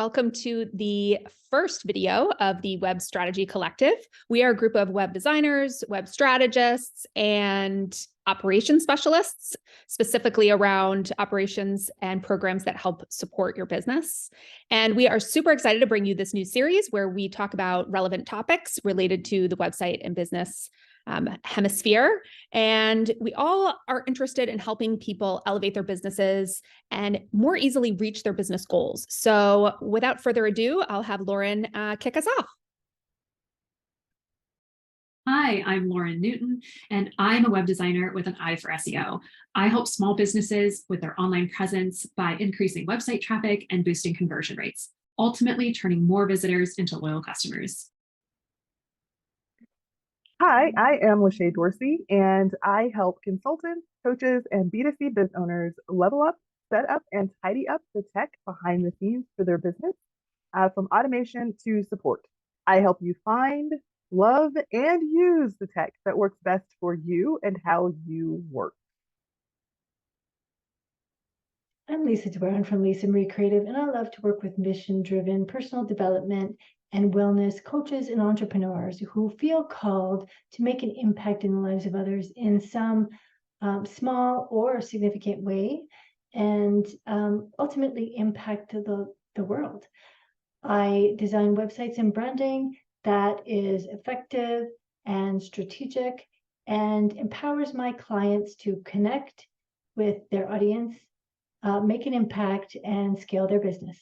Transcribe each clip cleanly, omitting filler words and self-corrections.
Welcome to the first video of the Web Strategy Collective. We are a group of web designers, web strategists, and operations specialists, specifically around operations and programs that help support your business. And we are super excited to bring you this new series where we talk about relevant topics related to the website and business hemisphere. And we all are interested in helping people elevate their businesses and more easily reach their business goals. So without further ado, I'll have Lauren kick us off. Hi, I'm Lauren Newton, and I'm a web designer with an eye for SEO. I help small businesses with their online presence by increasing website traffic and boosting conversion rates, ultimately turning more visitors into loyal customers. Hi, I am LaShae Dorsey, and I help consultants, coaches, and B2C business owners level up, set up, and tidy up the tech behind the scenes for their business, from automation to support. I help you find, love, and use the tech that works best for you and how you work. I'm Lisa Doiron from Lisa Marie Creative, and I love to work with mission-driven personal development and wellness coaches and entrepreneurs who feel called to make an impact in the lives of others in some small or significant way, and ultimately impact the world. I design websites and branding that is effective and strategic and empowers my clients to connect with their audience, make an impact, and scale their business.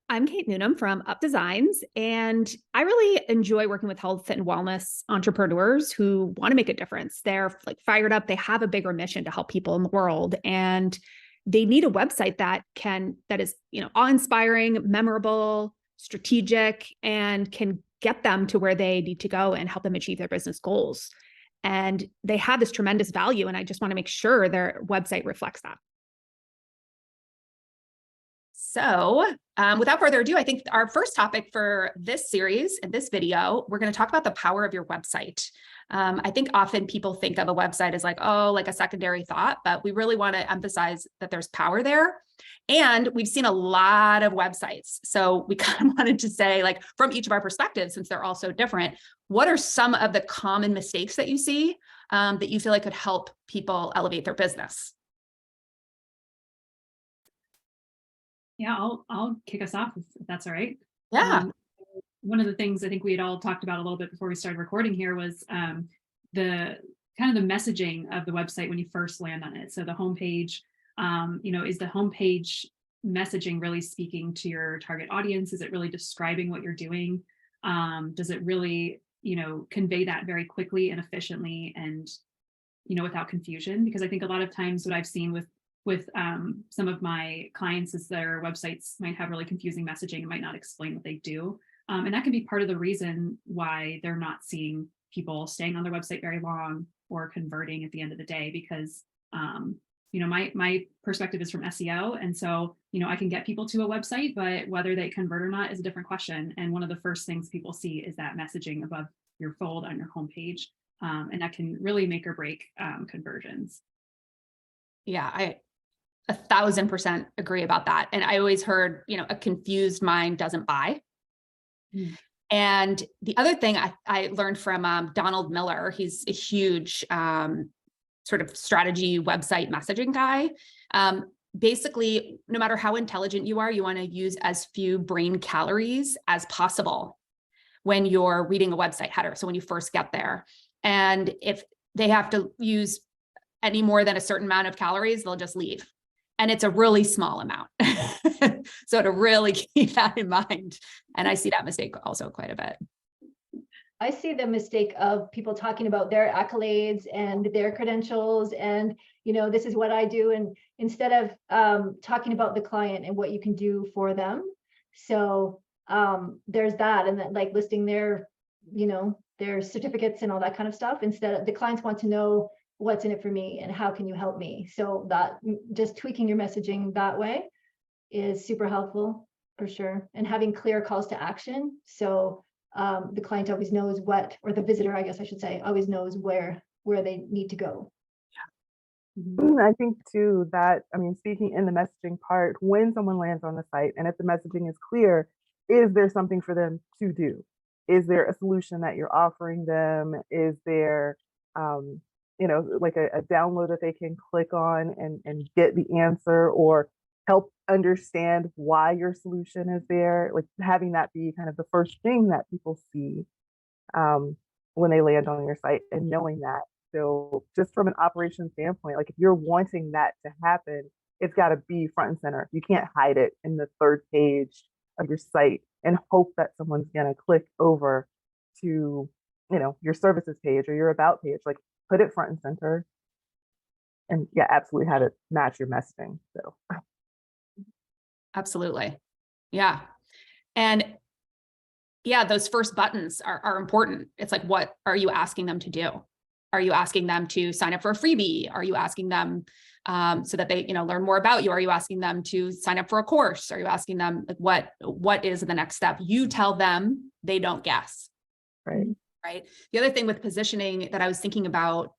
I'm Kate Newnham from Up Designs, and I really enjoy working with health and wellness entrepreneurs who want to make a difference. They're like fired up. They have a bigger mission to help people in the world, and they need a website that is, awe-inspiring, memorable, strategic, and can get them to where they need to go and help them achieve their business goals. And they have this tremendous value, and I just want to make sure their website reflects that. So without further ado, I think our first topic for this series and this video, we're going to talk about the power of your website. I think often people think of a website as like a secondary thought, but we really want to emphasize that there's power there. And we've seen a lot of websites. So we kind of wanted to say, like, from each of our perspectives, since they're all so different, what are some of the common mistakes that you see that you feel like could help people elevate their business? Yeah, I'll kick us off if that's all right. Yeah. One of the things I think we had all talked about a little bit before we started recording here was the kind of the messaging of the website when you first land on it. So the homepage, is the homepage messaging really speaking to your target audience? Is it really describing what you're doing? Does it really, convey that very quickly and efficiently and, without confusion? Because I think a lot of times what I've seen with some of my clients is their websites might have really confusing messaging and might not explain what they do. And that can be part of the reason why they're not seeing people staying on their website very long or converting at the end of the day, because, my perspective is from SEO. And so, I can get people to a website, but whether they convert or not is a different question. And one of the first things people see is that messaging above your fold on your homepage. And that can really make or break conversions. Yeah, I 1,000% agree about that. And I always heard, a confused mind doesn't buy. Mm. And the other thing I learned from Donald Miller, he's a huge sort of strategy website messaging guy. Basically, no matter how intelligent you are, you want to use as few brain calories as possible when you're reading a website header. So when you first get there, and if they have to use any more than a certain amount of calories, they'll just leave. And it's a really small amount. So to really keep that in mind. And I see that mistake also quite a bit. I see the mistake of people talking about their accolades and their credentials and, this is what I do. And instead of talking about the client and what you can do for them. So there's that. And then like listing their, their certificates and all that kind of stuff. Instead of the clients want to know what's in it for me and how can you help me? So that just tweaking your messaging that way is super helpful for sure. And having clear calls to action. So the client always knows or the visitor, I guess I should say, always knows where they need to go. I think too that, I mean, speaking in the messaging part, when someone lands on the site and if the messaging is clear, is there something for them to do? Is there a solution that you're offering them? Is there, um, like a download that they can click on and get the answer or help understand why your solution is there? Like having that be kind of the first thing that people see um, when they land on your site and knowing that. So just from an operations standpoint, like if you're wanting that to happen, it's got to be front and center. You can't hide it in the third page of your site and hope that someone's going to click over to, your services page or your about page. Like put it front and center and yeah, absolutely have it match your messaging. So Absolutely. Yeah. And yeah, those first buttons are important. It's like, what are you asking them to do? Are you asking them to sign up for a freebie? Are you asking them so that they, learn more about you? Are you asking them to sign up for a course? Are you asking them like, what is the next step? You tell them, they don't guess. right. Right. The other thing with positioning that I was thinking about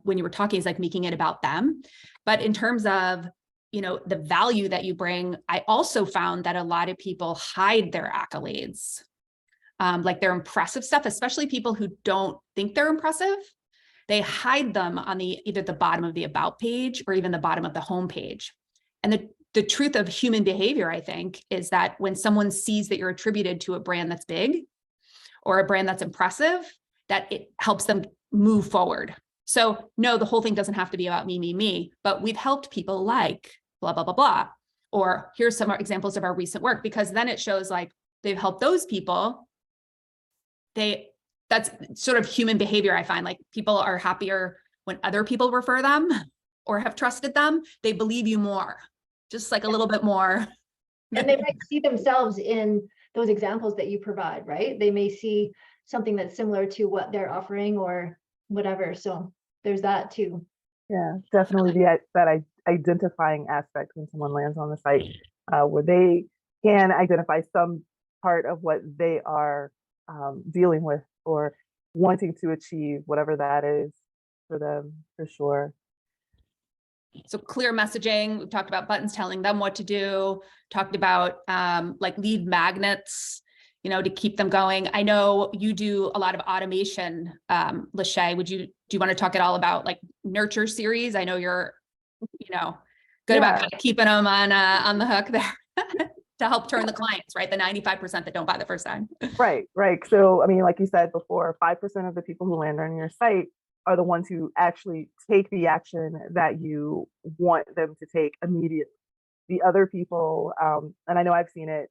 when you were talking is like making it about them. But in terms of, the value that you bring, I also found that a lot of people hide their accolades. Like their impressive stuff, especially people who don't think they're impressive, they hide them on either the bottom of the about page or even the bottom of the home page. And the truth of human behavior, I think, is that when someone sees that you're attributed to a brand that's big or a brand that's impressive, that it helps them move forward. So no, the whole thing doesn't have to be about me, but we've helped people like blah, blah, blah, blah. Or here's some examples of our recent work, because then it shows like they've helped those people. That's sort of human behavior. I find like people are happier when other people refer them or have trusted them. They believe you more, just like a little bit more. And they might see themselves in those examples that you provide, right? They may see something that's similar to what they're offering or whatever. So there's that too. Yeah, definitely that identifying aspect when someone lands on the site where they can identify some part of what they are dealing with or wanting to achieve, whatever that is for them, for sure. So clear messaging, we've talked about buttons telling them what to do, talked about like lead magnets, to keep them going. I know you do a lot of automation, LaShae. Do you want to talk at all about like nurture series? I know you're, good about kind of keeping them on the hook there to help turn the clients, right? The 95% that don't buy the first time. Right. So, I mean, like you said before, 5% of the people who land on your site are the ones who actually take the action that you want them to take immediately. The other people, and I know I've seen it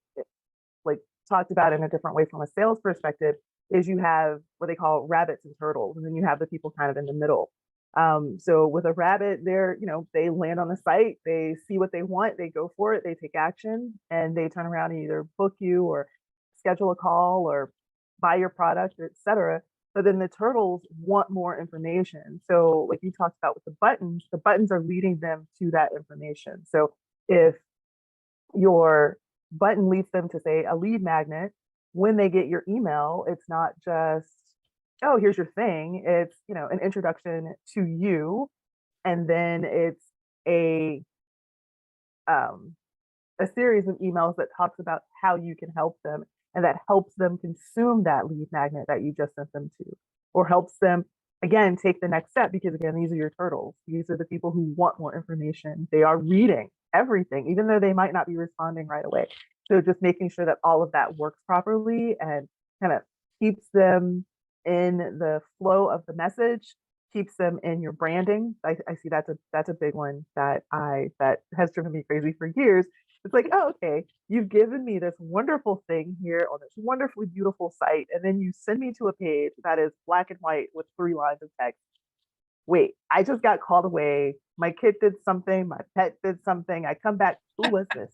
like talked about in a different way from a sales perspective, is you have what they call rabbits and turtles, and then you have the people kind of in the middle. So with a rabbit, they land on the site, they see what they want, they go for it, they take action, and they turn around and either book you or schedule a call or buy your product, etc. But then the turtles want more information. So like you talked about with the buttons are leading them to that information. So if your button leads them to say a lead magnet, when they get your email, it's not just, oh, here's your thing. It's, an introduction to you. And then it's a series of emails that talks about how you can help them and that helps them consume that lead magnet that you just sent them to, or helps them again take the next step, because again, these are your turtles. These are the people who want more information. They are reading everything, even though they might not be responding right away. So just making sure that all of that works properly and kind of keeps them in the flow of the message, keeps them in your branding. I see that's a big one that has driven me crazy for years. It's like, oh, okay, you've given me this wonderful thing here on this wonderfully beautiful site, and then you send me to a page that is black and white with 3 lines of text. Wait, I just got called away. My kid did something, my pet did something. I come back, who was this?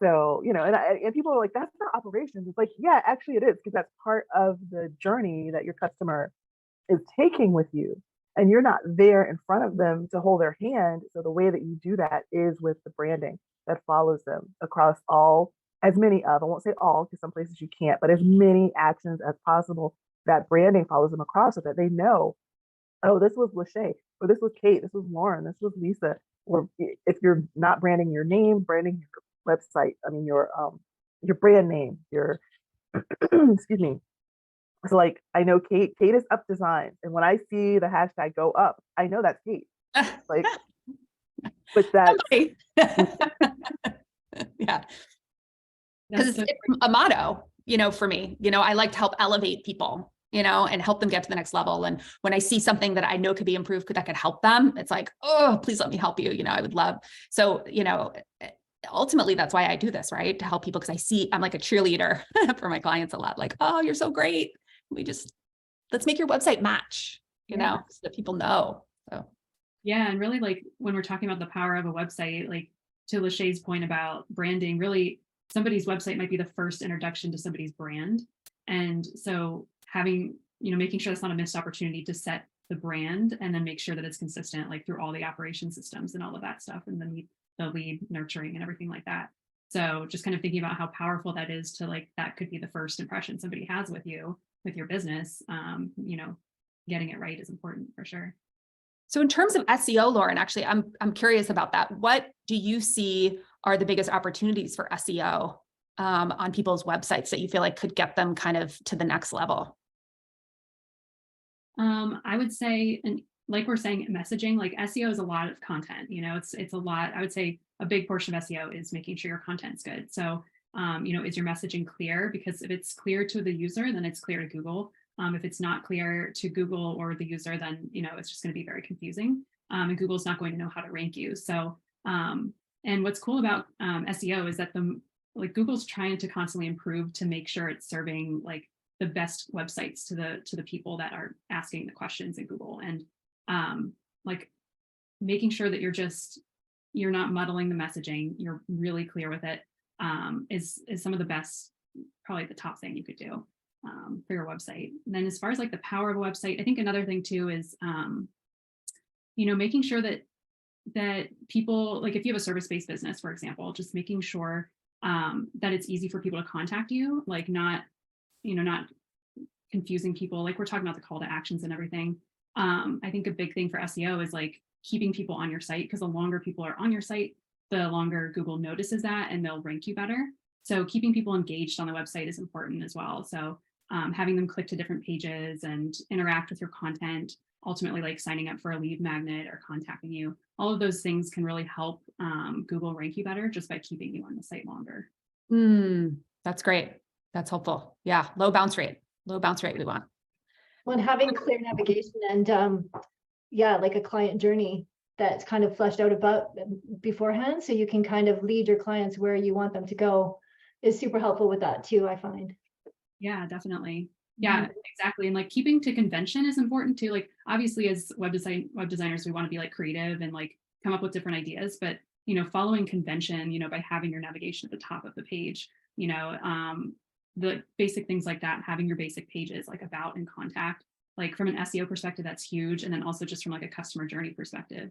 So, and people are like, that's not operations. It's like, yeah, actually it is, because that's part of the journey that your customer is taking with you. And you're not there in front of them to hold their hand. So the way that you do that is with the branding that follows them across I won't say all, because some places you can't, but as many actions as possible, that branding follows them across so that they know, oh, this was LaShae. or this was Kate, this was Lauren, this was Lisa. Or if you're not branding your name, branding your website, I mean your brand name, your excuse me. So like I know Kate is Up Designs, and when I see the hashtag go up, I know that's Kate. Like, but that Somebody. Yeah. Because it's a motto, for me, I like to help elevate people, and help them get to the next level. And when I see something that I know could be improved, that could help them, it's like, oh, please let me help you. I would love. So, ultimately that's why I do this, right? To help people. Cause I'm like a cheerleader for my clients a lot. Like, oh, you're so great. Let's make your website match, so that people know. So. Yeah. And really, like when we're talking about the power of a website, like to LaShae's point about branding, really somebody's website might be the first introduction to somebody's brand. And so having, making sure that's not a missed opportunity to set the brand and then make sure that it's consistent, like through all the operation systems and all of that stuff. And then the lead nurturing and everything like that. So just kind of thinking about how powerful that is to like, that could be the first impression somebody has with you, with your business, getting it right is important for sure. So in terms of SEO, Lauren, actually, I'm curious about that. What do you see are the biggest opportunities for SEO on people's websites that you feel like could get them kind of to the next level? I would say, and like we're saying, messaging, like SEO is a lot of content, it's a lot. I would say a big portion of SEO is making sure your content's good. So, is your messaging clear? Because if it's clear to the user, then it's clear to Google. If it's not clear to Google or the user, then, it's just going to be very confusing. And Google's not going to know how to rank you. So, and what's cool about SEO is that Google's trying to constantly improve to make sure it's serving like the best websites to the people that are asking the questions in Google, and like making sure that you're not muddling the messaging, you're really clear with it, is some of the best, probably the top thing you could do for your website. And then as far as like the power of a website, I think another thing too is making sure that people, like if you have a service-based business, for example, just making sure that it's easy for people to contact you, like not confusing people. Like we're talking about the call to actions and everything. I think a big thing for SEO is like keeping people on your site, because the longer people are on your site, the longer Google notices that and they'll rank you better. So keeping people engaged on the website is important as well. So having them click to different pages and interact with your content, ultimately like signing up for a lead magnet or contacting you, all of those things can really help Google rank you better just by keeping you on the site longer. That's great. That's helpful. Yeah. Low bounce rate we want. When having clear navigation and like a client journey that's kind of fleshed out about beforehand, so you can kind of lead your clients where you want them to go, is super helpful with that too, I find. Yeah, definitely. Yeah, exactly. And like keeping to convention is important too. Like obviously as web designers, we want to be like creative and like come up with different ideas, but following convention, by having your navigation at the top of the page, the basic things like that, having your basic pages like about and contact, like from an SEO perspective, that's huge. And then also just from like a customer journey perspective,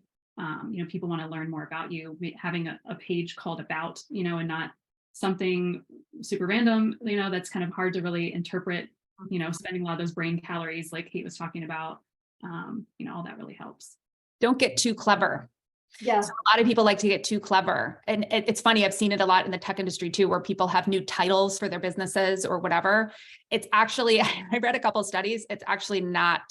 people want to learn more about you, having a page called about, and not something super random, that's kind of hard to really interpret, spending a lot of those brain calories like Kate was talking about, all that really helps. Don't get too clever. Yeah. So a lot of people like to get too clever. And it's funny, I've seen it a lot in the tech industry too, where people have new titles for their businesses or whatever. It's actually, I read a couple of studies, it's actually not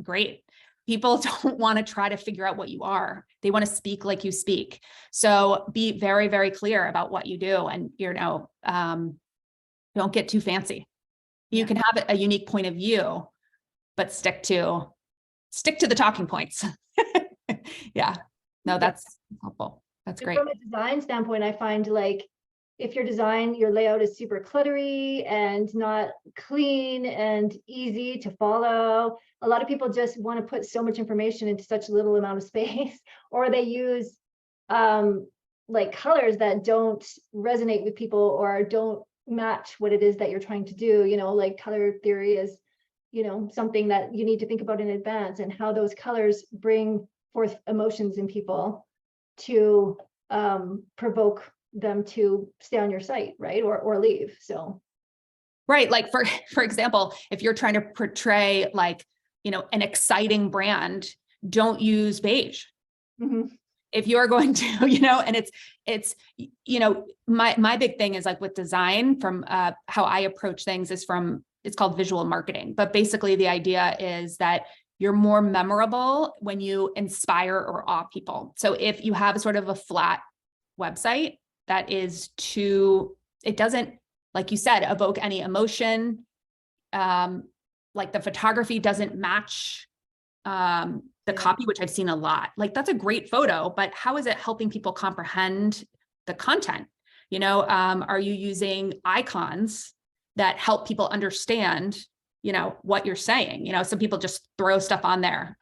great. People don't want to try to figure out what you are. They want to speak like you speak. So be very, very clear about what you do, and, don't get too fancy. You can have a unique point of view, but stick to the talking points. Yeah. No, that's helpful. That's great. From a design standpoint, I find like if your layout is super cluttery and not clean and easy to follow, a lot of people just want to put so much information into such little amount of space, or they use like colors that don't resonate with people or don't match what it is that you're trying to do. Like color theory is, something that you need to think about in advance, and how those colors bring forth emotions in people to provoke them to stay on your site, right? Or leave. So right. Like for example, if you're trying to portray like, an exciting brand, don't use beige. Mhm. If you're going to, and it's, my big thing is like with design from how I approach things is it's called visual marketing. But basically the idea is that you're more memorable when you inspire or awe people. So if you have sort of a flat website that is it doesn't, like you said, evoke any emotion, like the photography doesn't match the copy, which I've seen a lot. Like that's a great photo, but how is it helping people comprehend the content? Are you using icons that help people understand, what you're saying? Some people just throw stuff on there.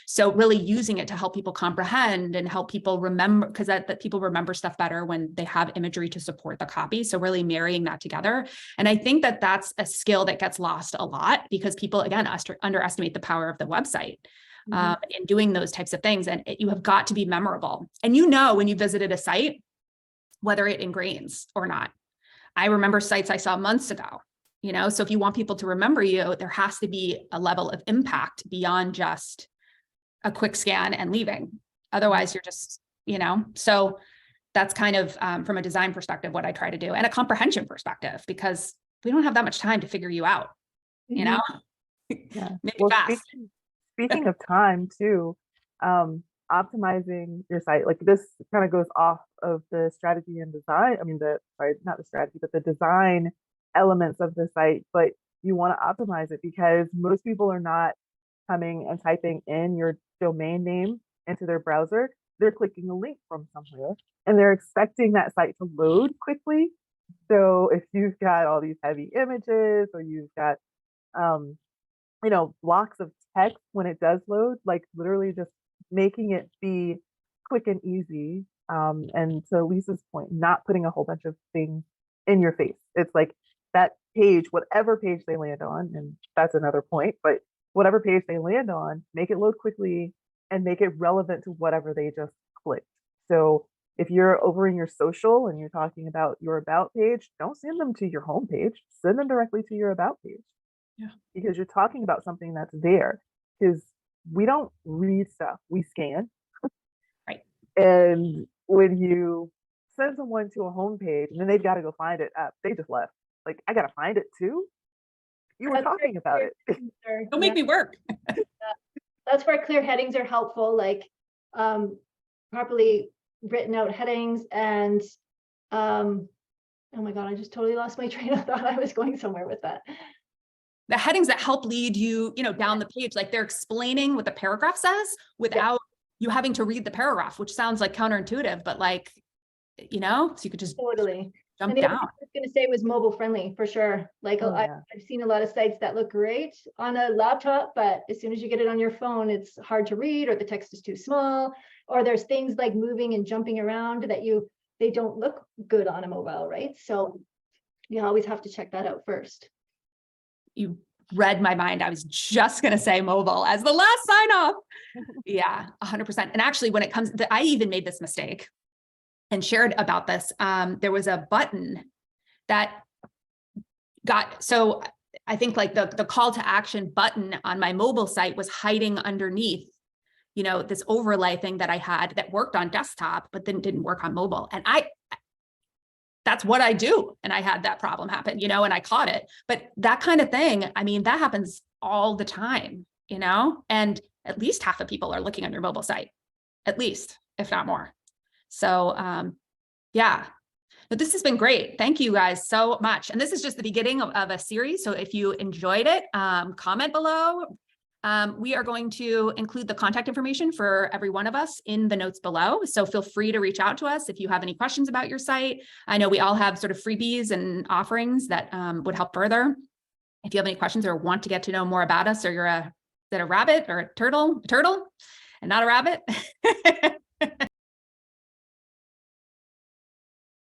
So really using it to help people comprehend and help people remember, because that people remember stuff better when they have imagery to support the copy. So really marrying that together. And I think that that's a skill that gets lost a lot because people, again, underestimate the power of the website. In doing those types of things. And you have got to be memorable. And when you visited a site, whether it ingrains or not. I remember sites I saw months ago, so if you want people to remember you, there has to be a level of impact beyond just a quick scan and leaving. Otherwise you're just, so that's kind of from a design perspective, what I try to do, and a comprehension perspective, because we don't have that much time to figure you out, Yeah. Maybe Well, fast. speaking of time too, optimizing your site, like this kind of goes off of the strategy and design. I mean, not the strategy, but the design elements of the site, but you want to optimize it because most people are not coming and typing in your domain name into their browser. They're clicking a link from somewhere and they're expecting that site to load quickly. So if you've got all these heavy images or you've got, blocks of text when it does load, like literally just making it be quick and easy. And to Lisa's point, not putting a whole bunch of things in your face. It's like that page, whatever page they land on, and that's another point, but whatever page they land on, make it load quickly and make it relevant to whatever they just clicked. So if you're over in your social and you're talking about your about page, don't send them to your home page, send them directly to your about page. Yeah. Because you're talking about something that's there. Because we don't read stuff, we scan. Right. And when you send someone to a home page and then they've got to go find it, they just left. Like, I got to find it too? You were talking about it. Don't make me work. That's where clear headings are helpful, like properly written out headings and oh my God, I just totally lost my train of thought. I was going somewhere with that. The headings that help lead you, down the page, like they're explaining what the paragraph says without you having to read the paragraph, which sounds like counterintuitive, but like, so you could just totally jump and down. I was going to say it was mobile friendly for sure. Like I've seen a lot of sites that look great on a laptop, but as soon as you get it on your phone, it's hard to read, or the text is too small, or there's things like moving and jumping around that they don't look good on a mobile, right? So you always have to check that out first. You read my mind. I was just going to say mobile as the last sign off. Yeah, 100%. And actually, when it comes to, I even made this mistake and shared about this. There was a button that so I think like the call to action button on my mobile site was hiding underneath, this overlay thing that I had that worked on desktop, but then didn't work on mobile. And that's what I do. And I had that problem happen, and I caught it. But that kind of thing, I mean, that happens all the time, and at least half of people are looking on your mobile site, at least, if not more. So yeah, but this has been great. Thank you guys so much. And this is just the beginning of a series. So if you enjoyed it, comment below. We are going to include the contact information for every one of us in the notes below. So feel free to reach out to us if you have any questions about your site. I know we all have sort of freebies and offerings that would help further. If you have any questions or want to get to know more about us, or you're a rabbit or a turtle and not a rabbit,